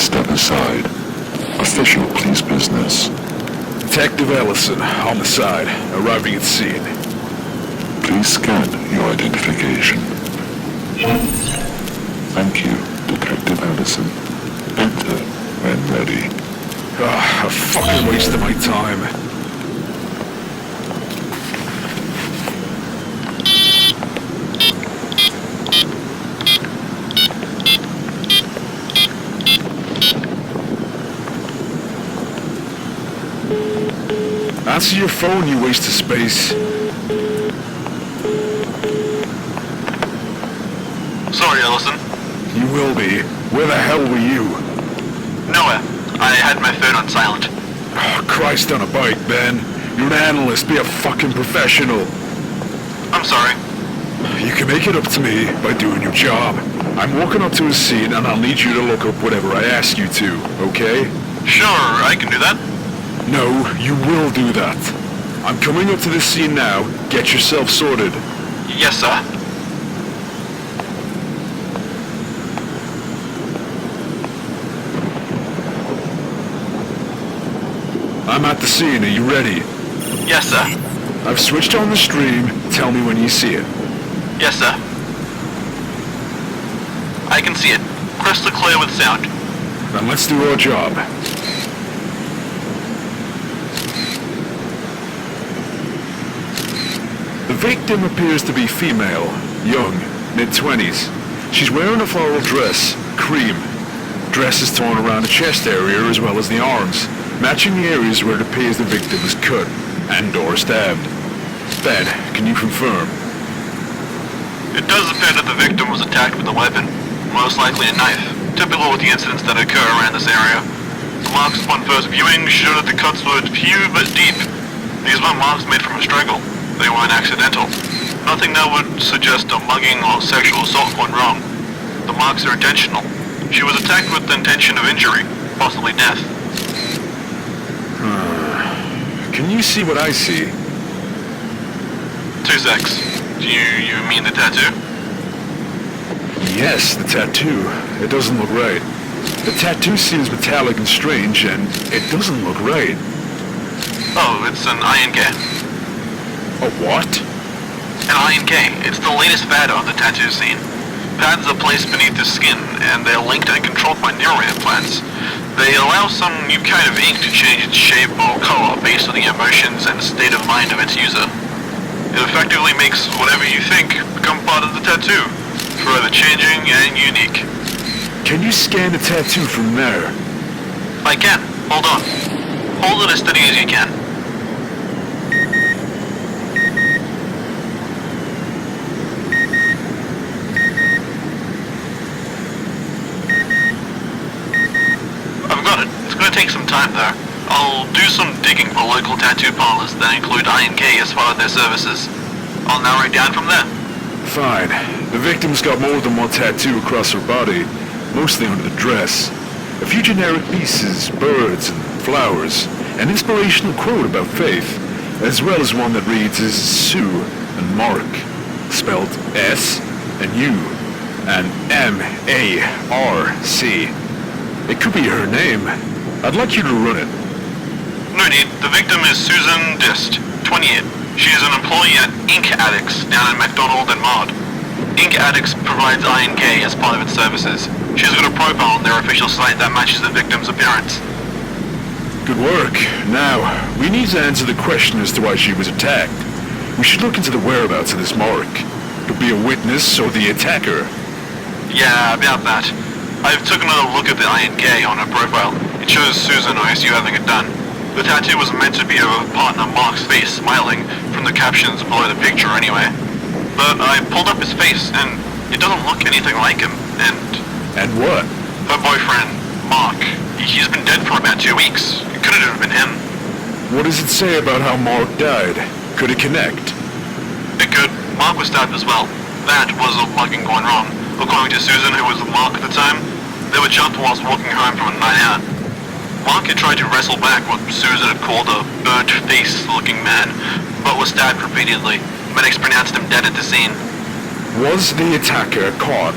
step aside. Official police business. Detective Ellison, Homicide, arriving at scene. Please scan your identification. Thank you, Detective Ellison. Enter when ready. A fucking waste of my time. Answer your phone, you waste of space. Sorry, Ellison. You will be. Where the hell were you? Nowhere. I had my phone on silent. Oh, Christ on a bike, Ben. You're an analyst. Be a fucking professional. I'm sorry. You can make it up to me by doing your job. I'm walking up to a scene and I'll need you to look up whatever I ask you to, okay? Sure, I can do that. No, you will do that. I'm coming up to this scene now. Get yourself sorted. Yes, sir. I'm at the scene. Are you ready? Yes, sir. I've switched on the stream. Tell me when you see it. Yes, sir. I can see it. Crystal clear with sound. Then let's do our job. The victim appears to be female, young, mid-20s. She's wearing a floral dress, cream. Dress is torn around the chest area as well as the arms, matching the areas where it appears the victim was cut and/or stabbed. Ben, can you confirm? It does appear that the victim was attacked with a weapon, most likely a knife, typical with the incidents that occur around this area. The marks upon first viewing show that the cuts were few but deep. These weren't marks made from a struggle. They weren't accidental. Nothing that would suggest a mugging or sexual assault gone wrong. The marks are intentional. She was attacked with the intention of injury, possibly death. Can you see what I see? 2 secs. Do you mean the tattoo? Yes, the tattoo. It doesn't look right. The tattoo seems metallic and strange, and it doesn't look right. Oh, it's an I.N.K. A what? An I.N.K. It's the latest fad on the tattoo scene. Pads are placed beneath the skin, and they're linked and controlled by neural implants. They allow some new kind of ink to change its shape or color based on the emotions and state of mind of its user. It effectively makes whatever you think become part of the tattoo, forever changing and unique. Can you scan the tattoo from there? I can. Hold on. Hold it as steady as you can. I've got it. It's going to take some time though. I'll do some digging for local tattoo parlors that include I.N.K as part of their services. I'll narrow it down from there. Fine. The victim's got more than one tattoo across her body, mostly under the dress. A few generic pieces, birds and flowers, an inspirational quote about faith, as well as one that reads as Sue and Mark, spelled S and U and M-A-R-C. It could be her name. I'd like you to run it. No need. The victim is Susan Dist, 28. She is an employee at I.N.K down in McDonald and Maud. I.N.K provides I.N.K as part of its services. She has got a profile on their official site that matches the victim's appearance. Good work. Now, we need to answer the question as to why she was attacked. We should look into the whereabouts of this Mark. Could be a witness or the attacker. Yeah, about that. I've took another look at the I.N.K on her profile. It shows Susan ISU having it done. The tattoo was meant to be of her partner Mark's face smiling, from the captions below the picture anyway. But I pulled up his face, and it doesn't look anything like him, and... And what? Her boyfriend, Mark, he's been dead for about 2 weeks. It couldn't have been him. What does it say about how Mark died? Could it connect? It could. Mark was stabbed as well. That was a mugging gone wrong. According to Susan, who was with Mark at the time, they were jumped whilst walking home from a night out. Mark had tried to wrestle back what Susan had called a burnt-face-looking man, but was stabbed repeatedly. Medics pronounced him dead at the scene. Was the attacker caught?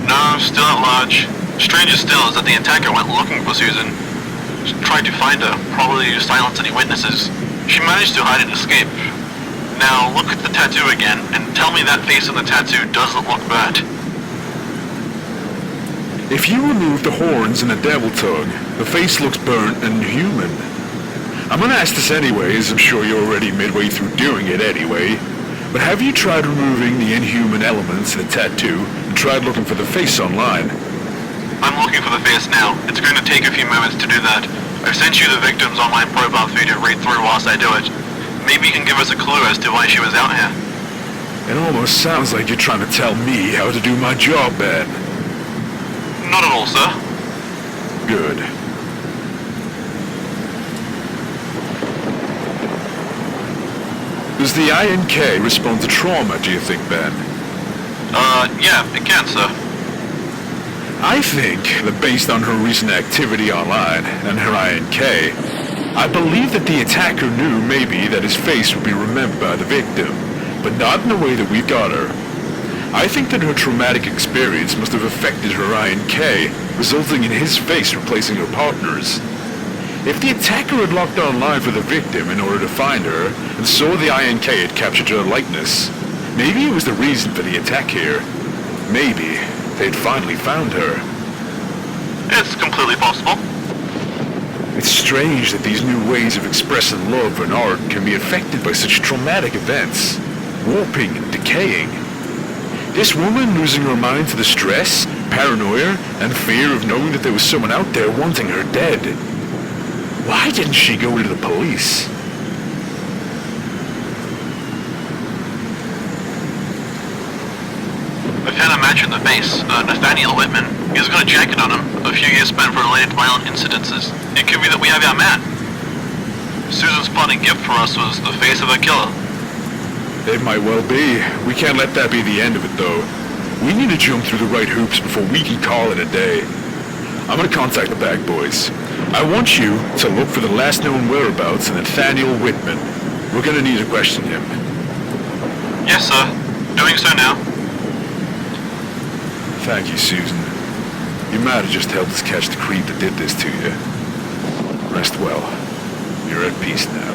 No, still at large. Stranger still is that the attacker went looking for Susan. She tried to find her, probably to silence any witnesses. She managed to hide and escape. Now look at the tattoo again, and tell me that face on the tattoo doesn't look bad. If you remove the horns and the devil tongue, the face looks burnt and human. I'm gonna ask this anyway, as I'm sure you're already midway through doing it anyway. But have you tried removing the inhuman elements in the tattoo and tried looking for the face online? I'm looking for the face now. It's going to take a few moments to do that. I've sent you the victim's online profile for you to read through whilst I do it. Maybe you can give us a clue as to why she was out here. It almost sounds like you're trying to tell me how to do my job, Ben. Not at all, sir. Good. Does the I.N.K respond to trauma, do you think, Ben? Yeah, it can, sir. I think that based on her recent activity online and her I.N.K, I believe that the attacker knew maybe that his face would be remembered by the victim, but not in the way that we've got her. I think that her traumatic experience must have affected her I.N.K, resulting in his face replacing her partner's. If the attacker had logged online for the victim in order to find her, and saw the I.N.K had captured her likeness, maybe it was the reason for the attack here. Maybe they'd finally found her. It's completely possible. It's strange that these new ways of expressing love and art can be affected by such traumatic events, warping and decaying. This woman losing her mind to the stress, paranoia, and fear of knowing that there was someone out there wanting her dead. Why didn't she go to the police? I found a match in the face. Nathaniel Whitman. He's got a jacket on him. A few years spent for related violent incidences. It could be that we have our man. Susan's parting gift for us was the face of her killer. It might well be. We can't let that be the end of it, though. We need to jump through the right hoops before we can call it a day. I'm gonna contact the bag boys. I want you to look for the last known whereabouts of Nathaniel Whitman. We're gonna need to question him. Yes, sir. Doing so now. Thank you, Susan. You might have just helped us catch the creep that did this to you. Rest well. You're at peace now.